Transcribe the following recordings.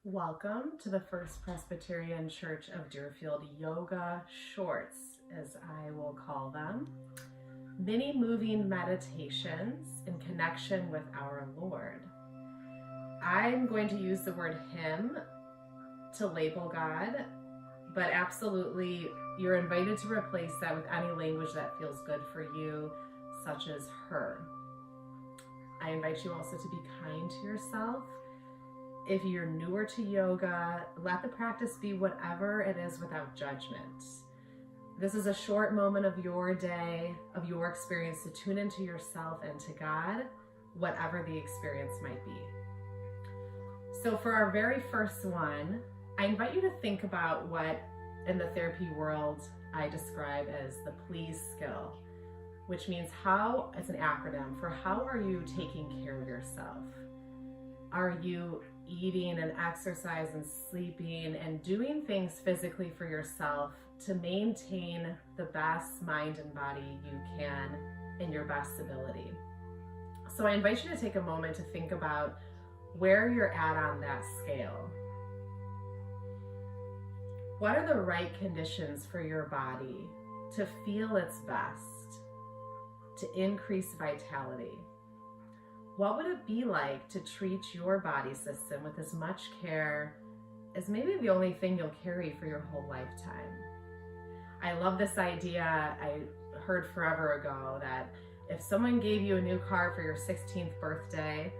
Welcome to the First Presbyterian Church of Deerfield Yoga Shorts, as I will call them. Mini moving meditations in connection with our Lord. I'm going to use the word Him to label God, but absolutely you're invited to replace that with any language that feels good for you, such as her. I invite you also to be kind to yourself. If you're newer to yoga, let the practice be whatever it is without judgment. This is a short moment of your day, of your experience to tune into yourself and to God, whatever the experience might be. So for our very first one, I invite you to think about what in the therapy world I describe as the please skill, which means how, it's an acronym for how are you taking care of yourself? Are you eating and exercise and sleeping and doing things physically for yourself to maintain the best mind and body you can in your best ability? So I invite you to take a moment to think about where you're at on that scale. What are the right conditions for your body to feel its best, to increase vitality? What would it be like to treat your body system with as much care as maybe the only thing you'll carry for your whole lifetime? I love this idea. I heard forever ago that if someone gave you a new car for your 16th birthday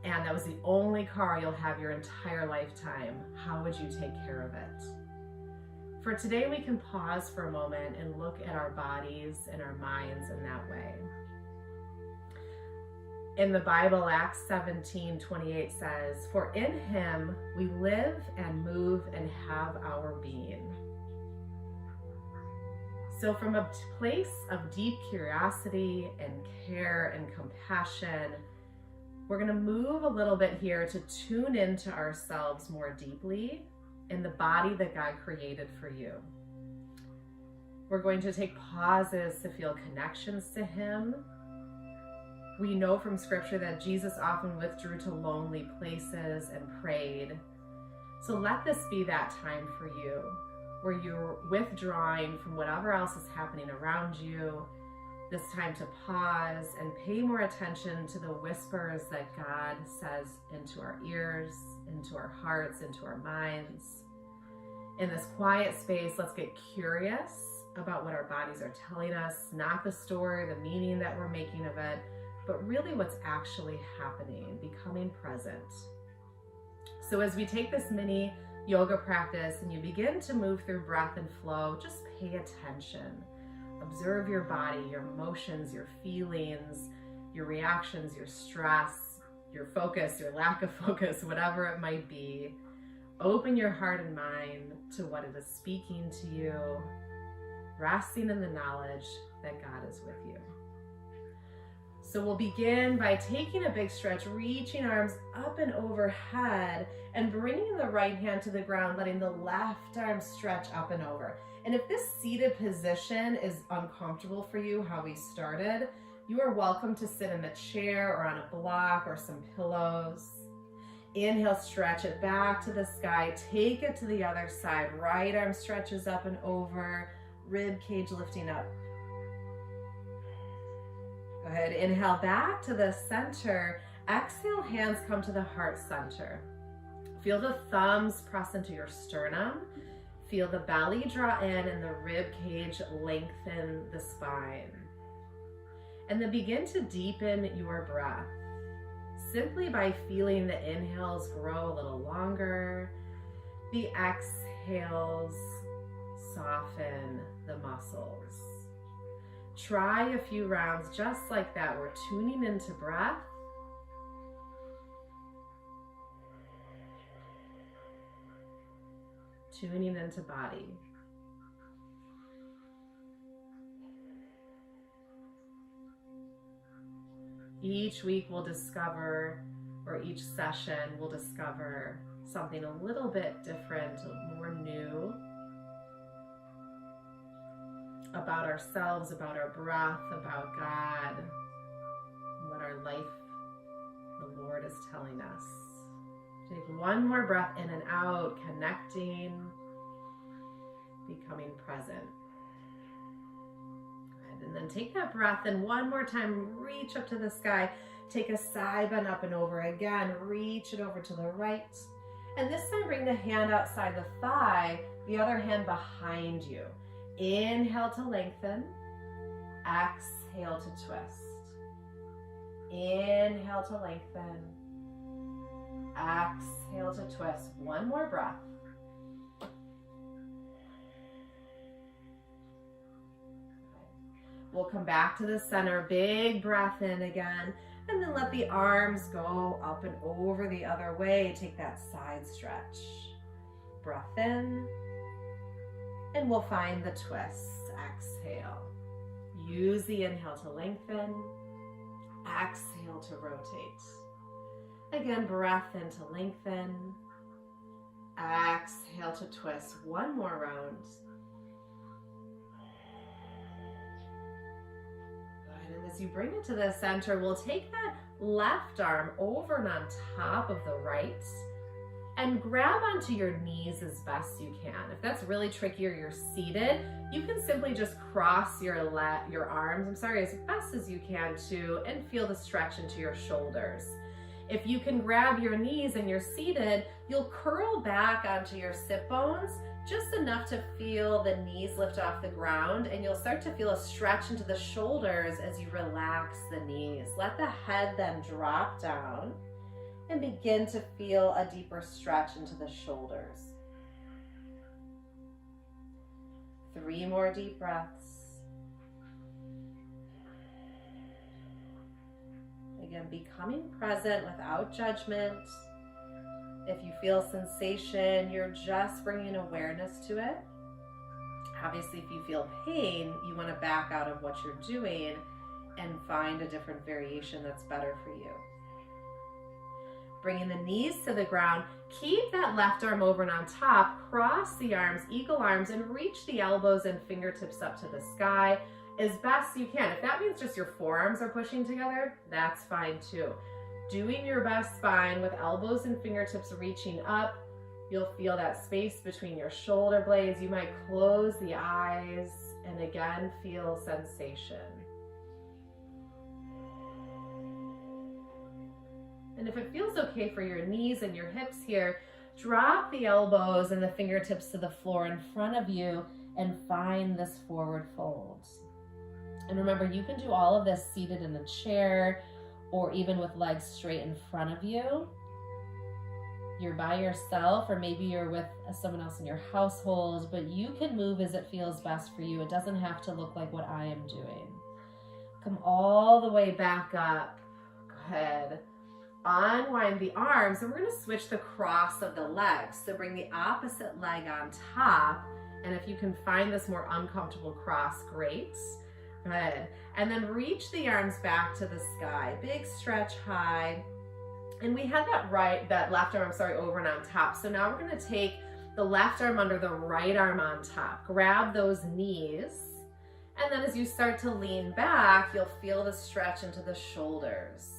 and that was the only car you'll have your entire lifetime, how would you take care of it? For today, we can pause for a moment and look at our bodies and our minds in that way. In the Bible, Acts 17:28 says, "For in him we live and move and have our being." So from a place of deep curiosity and care and compassion, we're going to move a little bit here to tune into ourselves more deeply in the body that God created for you. We're going to take pauses to feel connections to him. We know from scripture that Jesus often withdrew to lonely places and prayed. So let this be that time for you, where you're withdrawing from whatever else is happening around you. This time to pause and pay more attention to the whispers that God says into our ears, into our hearts, into our minds. In this quiet space, let's get curious about what our bodies are telling us, not the story, the meaning that we're making of it, but really what's actually happening, becoming present. So as we take this mini yoga practice and you begin to move through breath and flow, just pay attention. Observe your body, your emotions, your feelings, your reactions, your stress, your focus, your lack of focus, whatever it might be. Open your heart and mind to what it is speaking to you, resting in the knowledge that God is with you. So we'll begin by taking a big stretch, reaching arms up and overhead and bringing the right hand to the ground, letting the left arm stretch up and over. And if this seated position is uncomfortable for you, how we started, you are welcome to sit in a chair or on a block or some pillows. Inhale, stretch it back to the sky. Take it to the other side. Right arm stretches up and over, rib cage lifting up. Go ahead, inhale back to the center. Exhale, hands come to the heart center. Feel the thumbs press into your sternum. Feel the belly draw in and the rib cage lengthen the spine. And then begin to deepen your breath, simply by feeling the inhales grow a little longer. The exhales soften the muscles. Try a few rounds just like that. We're tuning into breath. Tuning into body. Each week we'll discover, or each session we'll discover something a little bit different, more new about ourselves, about our breath, about God, what our life, the Lord is telling us. Take One more breath in and out, connecting, becoming present. Good. And then take that breath and one more time, reach up to the sky. Take a side bend up and over again. Reach it over to the right. And this time bring the hand outside the thigh, the other hand behind you. Inhale to lengthen. Exhale to twist. Inhale to lengthen. Exhale to twist. One more breath. We'll come back to the center. Big breath in again. And then let the arms go up and over the other way. Take that side stretch. Breath in. And we'll find the twist. Exhale. Use the inhale to lengthen. Exhale to rotate. Again, breath in to lengthen. Exhale to twist. One more round. Good. And as you bring it to the center, we'll take that left arm over and on top of the right and grab onto your knees as best you can. If that's really tricky or you're seated, you can simply just cross your arms, as best as you can too, and feel the stretch into your shoulders. If you can grab your knees and you're seated, you'll curl back onto your sit bones just enough to feel the knees lift off the ground, and you'll start to feel a stretch into the shoulders as you relax the knees. Let the head then drop down and begin to feel a deeper stretch into the shoulders. 3 more deep breaths. Again, becoming present without judgment. If you feel sensation, you're just bringing awareness to it. Obviously, if you feel pain, you want to back out of what you're doing and find a different variation that's better for you. Bringing the knees to the ground, keep that left arm over and on top, cross the arms, eagle arms, and reach the elbows and fingertips up to the sky as best you can. If that means just your forearms are pushing together, that's fine too. Doing your best spine with elbows and fingertips reaching up. You'll feel that space between your shoulder blades. You might close the eyes and again feel sensation. And if it feels okay for your knees and your hips here, drop the elbows and the fingertips to the floor in front of you and find this forward fold. And remember, you can do all of this seated in a chair or even with legs straight in front of you. You're by yourself, or maybe you're with someone else in your household, but you can move as it feels best for you. It doesn't have to look like what I am doing. Come all the way back up. Good. Unwind the arms, and we're going to switch the cross of the legs. So bring the opposite leg on top, and if you can find this more uncomfortable cross, great. Good. And then reach the arms back to the sky. Big stretch high. And we had that left arm, over and on top. So now we're going to take the left arm under the right arm on top. Grab those knees. And then as you start to lean back, you'll feel the stretch into the shoulders.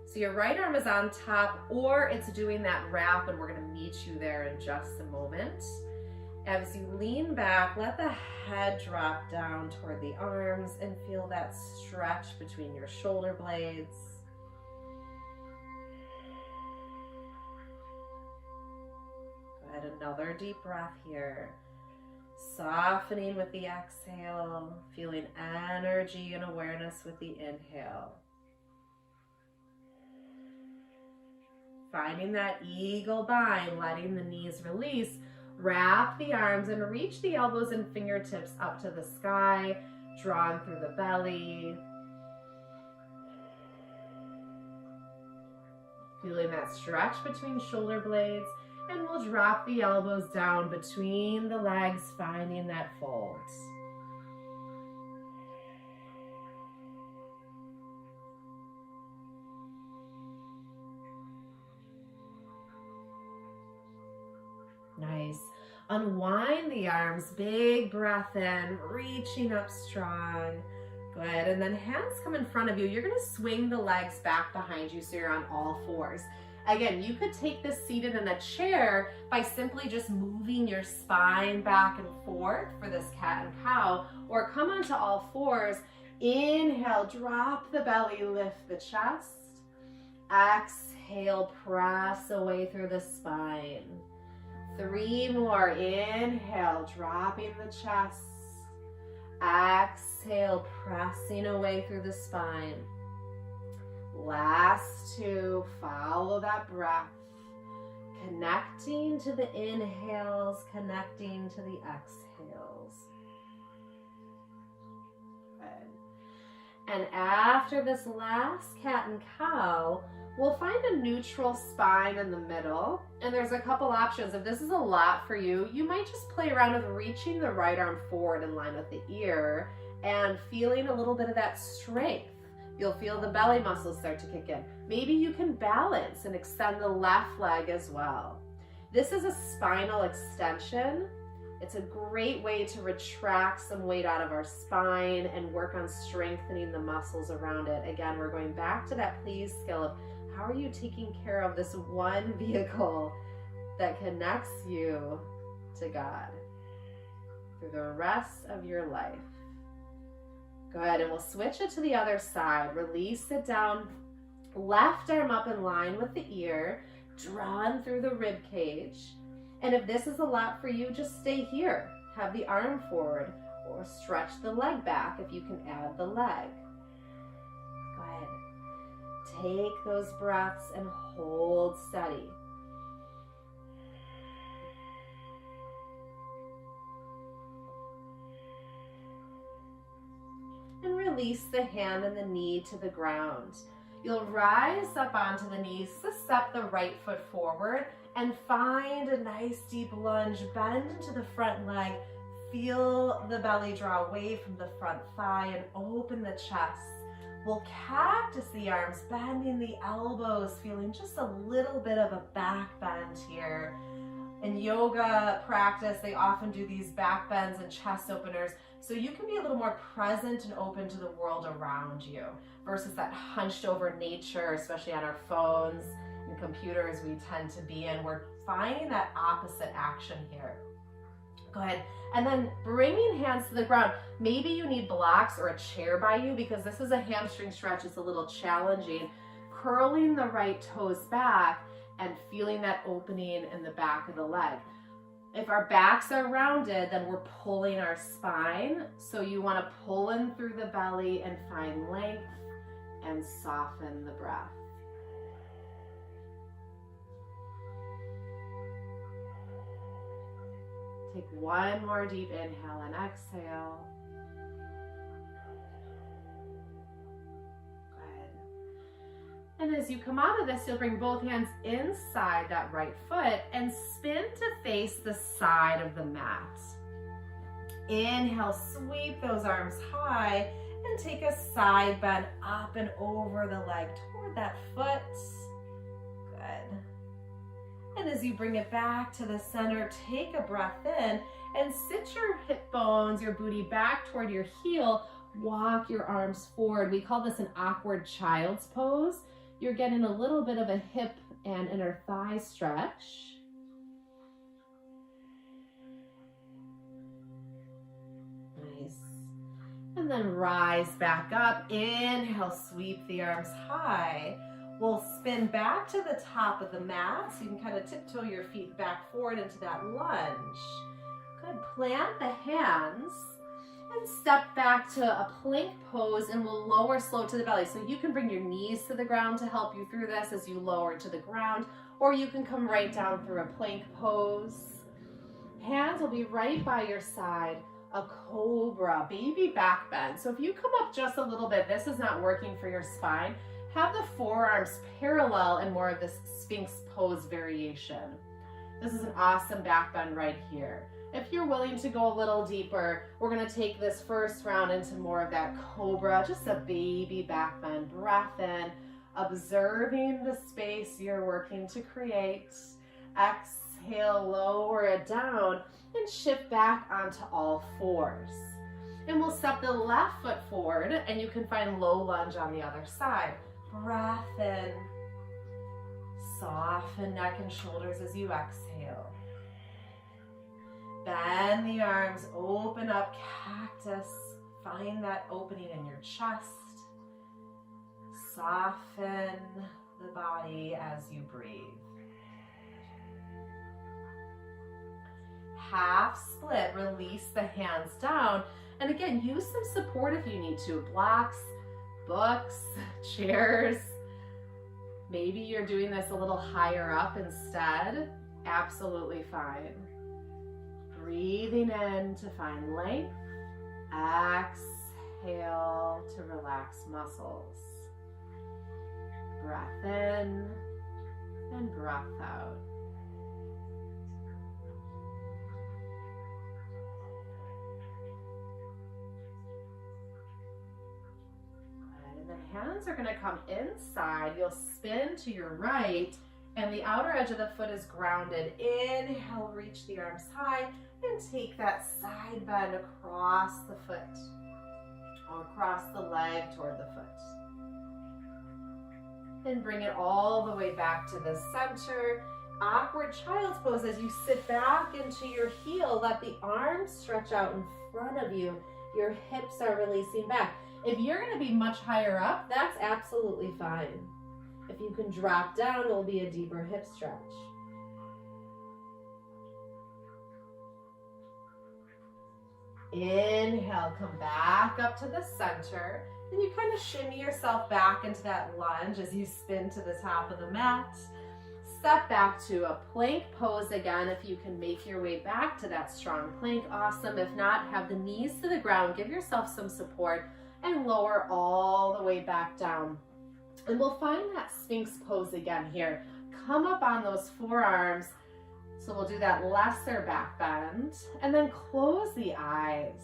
So your right arm is on top, or it's doing that wrap, and we're going to meet you there in just a moment. As you lean back, let the head drop down toward the arms and feel that stretch between your shoulder blades. Go ahead, another deep breath here. Softening with the exhale, feeling energy and awareness with the inhale. Finding that eagle bind, letting the knees release. Wrap the arms and reach the elbows and fingertips up to the sky, drawn through the belly. Feeling that stretch between shoulder blades, and we'll drop the elbows down between the legs, finding that fold. Nice. Unwind the arms, big breath in, reaching up strong. Good. And then hands come in front of you. You're going to swing the legs back behind you so you're on all fours. Again, you could take this seated in a chair by simply just moving your spine back and forth for this cat and cow, or come onto all fours. Inhale, drop the belly, lift the chest. Exhale, press away through the spine. 3 more. Inhale, dropping the chest. Exhale, pressing away through the spine. Last 2. Follow that breath. Connecting to the inhales, connecting to the exhales. Good. And after this last cat and cow, we'll find a neutral spine in the middle, and there's a couple options. If this is a lot for you, you might just play around with reaching the right arm forward in line with the ear and feeling a little bit of that strength. You'll feel the belly muscles start to kick in. Maybe you can balance and extend the left leg as well. This is a spinal extension. It's a great way to retract some weight out of our spine and work on strengthening the muscles around it. Again, we're going back to that please skill of how are you taking care of this one vehicle that connects you to God through the rest of your life. Good, and we'll switch it to the other side. Release it down. Left arm up in line with the ear, drawn through the rib cage. And if this is a lot for you, just stay here. Have the arm forward or stretch the leg back if you can add the leg. Good. Take those breaths and hold steady. And release the hand and the knee to the ground. You'll rise up onto the knees, so step the right foot forward and find a nice deep lunge. Bend into the front leg. Feel the belly draw away from the front thigh and open the chest. We'll cactus the arms, bending the elbows, feeling just a little bit of a back bend here. In yoga practice, they often do these back bends and chest openers, so you can be a little more present and open to the world around you versus that hunched over nature, especially on our phones and computers we tend to be in. We're finding that opposite action here. Go ahead. And then bringing hands to the ground. Maybe you need blocks or a chair by you because this is a hamstring stretch. It's a little challenging. Curling the right toes back and feeling that opening in the back of the leg. If our backs are rounded, then we're pulling our spine. So you want to pull in through the belly and find length and soften the breath. Take one more deep inhale and exhale. And as you come out of this, you'll bring both hands inside that right foot and spin to face the side of the mat. Inhale, sweep those arms high and take a side bend up and over the leg toward that foot. Good. And as you bring it back to the center, take a breath in and sit your hip bones, your booty back toward your heel. Walk your arms forward. We call this an awkward child's pose. You're getting a little bit of a hip and inner thigh stretch. Nice. And then rise back up. Inhale, sweep the arms high. We'll spin back to the top of the mat, so you can kind of tiptoe your feet back forward into that lunge. Good. Plant the hands and step back to a plank pose, and we'll lower slow to the belly. So you can bring your knees to the ground to help you through this as you lower to the ground, or you can come right down through a plank pose. Hands will be right by your side. A cobra, baby back bend. So if you come up just a little bit, this is not working for your spine, have the forearms parallel in more of this Sphinx Pose variation. This is an awesome back bend right here. If you're willing to go a little deeper, we're gonna take this first round into more of that cobra, just a baby back bend. Breath in, observing the space you're working to create. Exhale, lower it down and shift back onto all fours. And we'll step the left foot forward and you can find low lunge on the other side. Breath in, Soften neck and shoulders as you exhale. Bend the arms, open up, cactus. Find that opening in your chest. Soften the body as you breathe. Half split, release the hands down. And again, use some support if you need to. Blocks, books, chairs. Maybe you're doing this a little higher up instead. Absolutely fine. Breathing in to find length. Exhale to relax muscles. Breath in and breath out. And then hands are going to come inside. You'll spin to your right and the outer edge of the foot is grounded. Inhale, reach the arms high and take that side bend across the foot or across the leg toward the foot. And bring it all the way back to the center. Awkward child's pose as you sit back into your heel. Let the arms stretch out in front of you. Your hips are releasing back. If you're going to be much higher up, that's absolutely fine. If you can drop down, it will be a deeper hip stretch. Inhale, come back up to the center. And you kind of shimmy yourself back into that lunge as you spin to the top of the mat. Step back to a plank pose again. If you can make your way back to that strong plank, awesome. If not, have the knees to the ground. Give yourself some support and lower all the way back down. And we'll find that Sphinx pose again here. Come up on those forearms. So we'll do that lesser back bend and then close the eyes.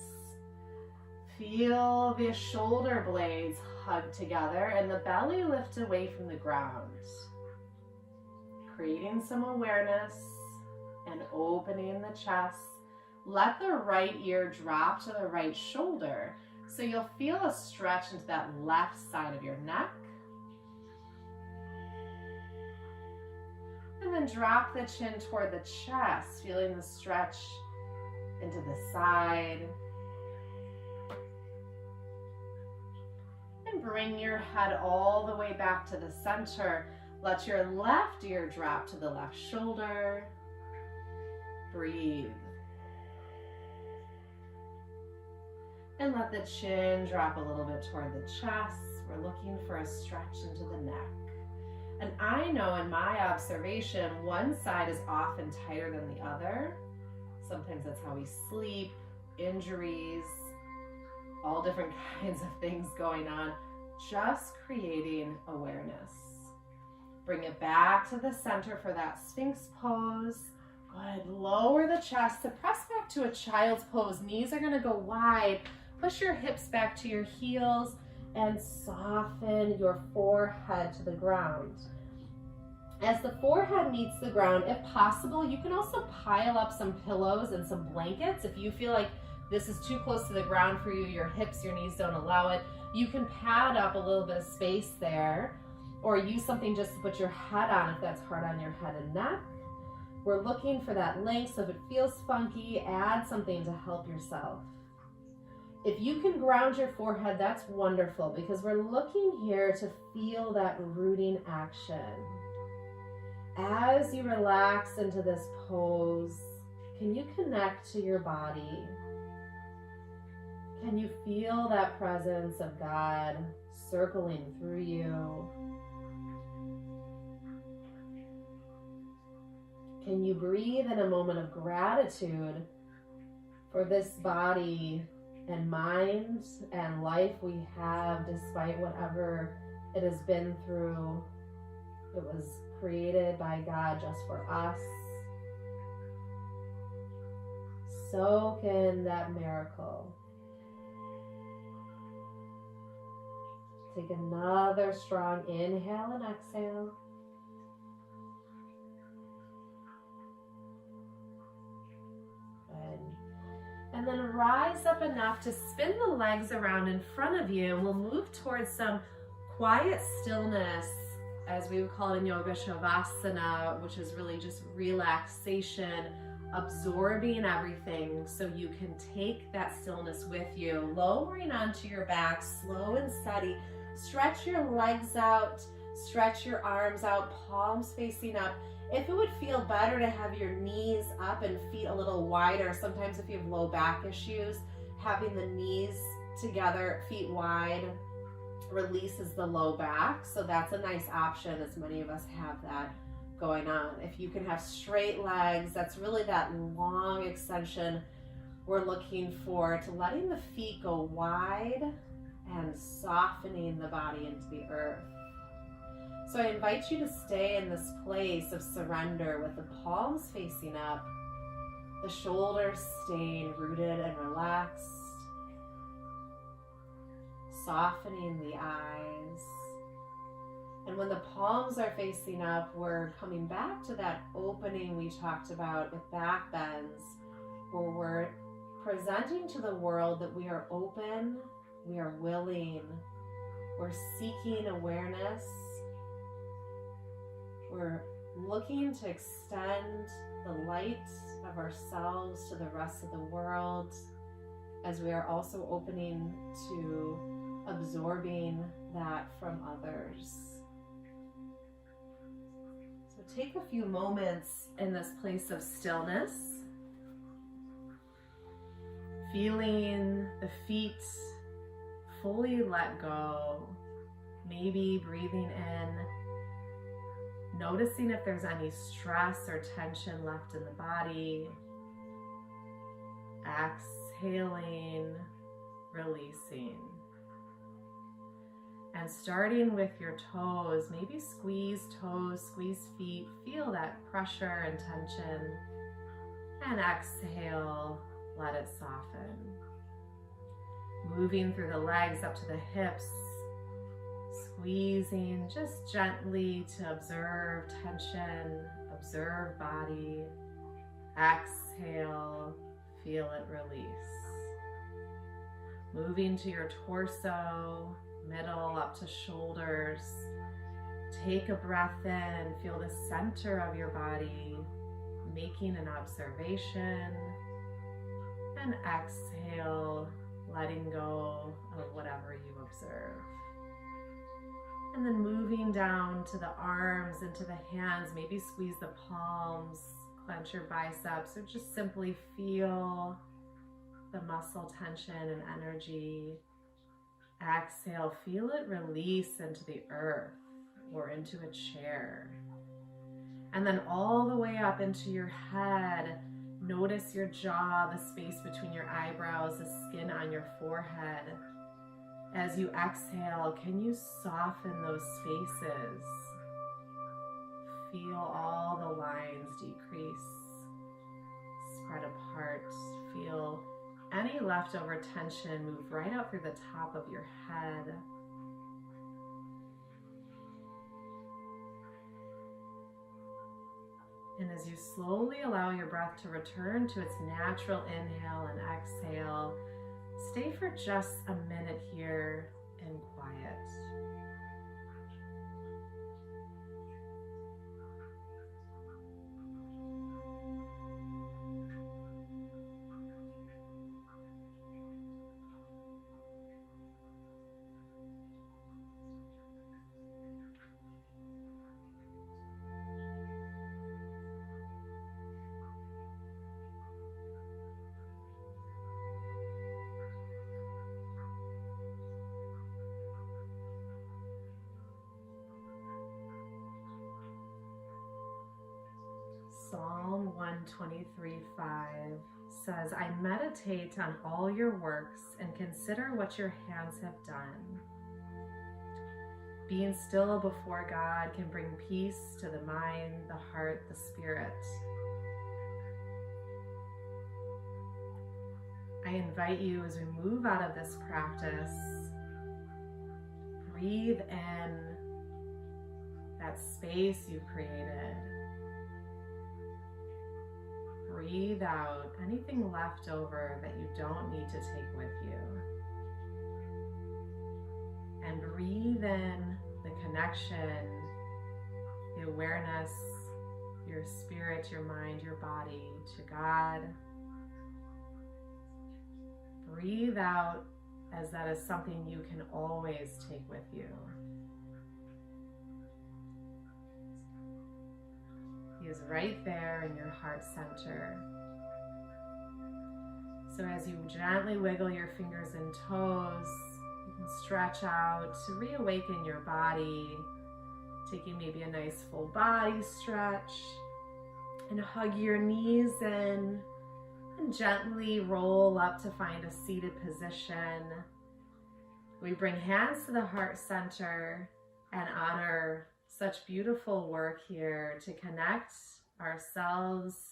Feel the shoulder blades hug together and the belly lift away from the ground. Creating some awareness and opening the chest. Let the right ear drop to the right shoulder. So you'll feel a stretch into that left side of your neck. And then drop the chin toward the chest, feeling the stretch into the side. And bring your head all the way back to the center. Let your left ear drop to the left shoulder. Breathe. And let the chin drop a little bit toward the chest. We're looking for a stretch into the neck. And I know in my observation, one side is often tighter than the other. Sometimes that's how we sleep, injuries, all different kinds of things going on. Just creating awareness. Bring it back to the center for that Sphinx pose. Good. Lower the chest to press back to a child's pose. Knees are going to go wide. Push your hips back to your heels and soften your forehead to the ground. As the forehead meets the ground, if possible, you can also pile up some pillows and some blankets. If you feel like this is too close to the ground for you, your hips, your knees don't allow it, you can pad up a little bit of space there or use something just to put your head on if that's hard on your head and neck. We're looking for that length, so if it feels funky, add something to help yourself. If you can ground your forehead, that's wonderful because we're looking here to feel that rooting action. As you relax into this pose, can you connect to your body? Can you feel that presence of God circling through you? Can you breathe in a moment of gratitude for this body and mind and life we have despite whatever it has been through? It was created by God just for us. Soak in that miracle. Take another strong inhale and exhale. Good. And then rise up enough to spin the legs around in front of you, and we'll move towards some quiet stillness as we would call it in yoga, Shavasana, which is really just relaxation, absorbing everything so you can take that stillness with you, lowering onto your back, slow and steady. Stretch your legs out, stretch your arms out, palms facing up. If it would feel better to have your knees up and feet a little wider, sometimes if you have low back issues, having the knees together, feet wide, releases the low back. So that's a nice option, as many of us have that going on. If you can have straight legs, that's really that long extension we're looking for, to letting the feet go wide and softening the body into the earth. So I invite you to stay in this place of surrender with the palms facing up, the shoulders staying rooted and relaxed, softening the eyes. And when the palms are facing up, we're coming back to that opening we talked about with back bends, where we're presenting to the world that we are open, we are willing, we're seeking awareness, we're looking to extend the light of ourselves to the rest of the world, as we are also opening to absorbing that from others. So take a few moments in this place of stillness, feeling the feet fully let go, maybe breathing in, noticing if there's any stress or tension left in the body, exhaling, releasing. And starting with your toes, maybe squeeze toes, squeeze feet, feel that pressure and tension, and exhale, let it soften. Moving through the legs up to the hips, squeezing just gently to observe tension, observe body. Exhale, feel it release. Moving to your torso, middle up to shoulders. Take a breath in, feel the center of your body, making an observation. And exhale, letting go of whatever you observe. And then moving down to the arms, into the hands, maybe squeeze the palms, clench your biceps, or just simply feel the muscle tension and energy. Exhale, feel it release into the earth or into a chair. And then all the way up into your head, notice your jaw, the space between your eyebrows, the skin on your forehead. As you exhale, can you soften those spaces? Feel all the lines decrease, spread apart. Feel any leftover tension move right out through the top of your head. And as you slowly allow your breath to return to its natural inhale and exhale, stay for just a minute here in quiet. Psalm 123:5 says, I meditate on all your works and consider what your hands have done. Being still before God can bring peace to the mind, the heart, the spirit. I invite you, as we move out of this practice, breathe in that space you created. Breathe out anything left over that you don't need to take with you. And breathe in the connection awareness, your spirit, your mind, your body to God. Breathe out as that is something you can always take with you. He is right there in your heart center. So as you gently wiggle your fingers and toes, you can stretch out to reawaken your body, taking maybe a nice full body stretch, and hug your knees in and gently roll up to find a seated position. We bring hands to the heart center and honor such beautiful work here to connect ourselves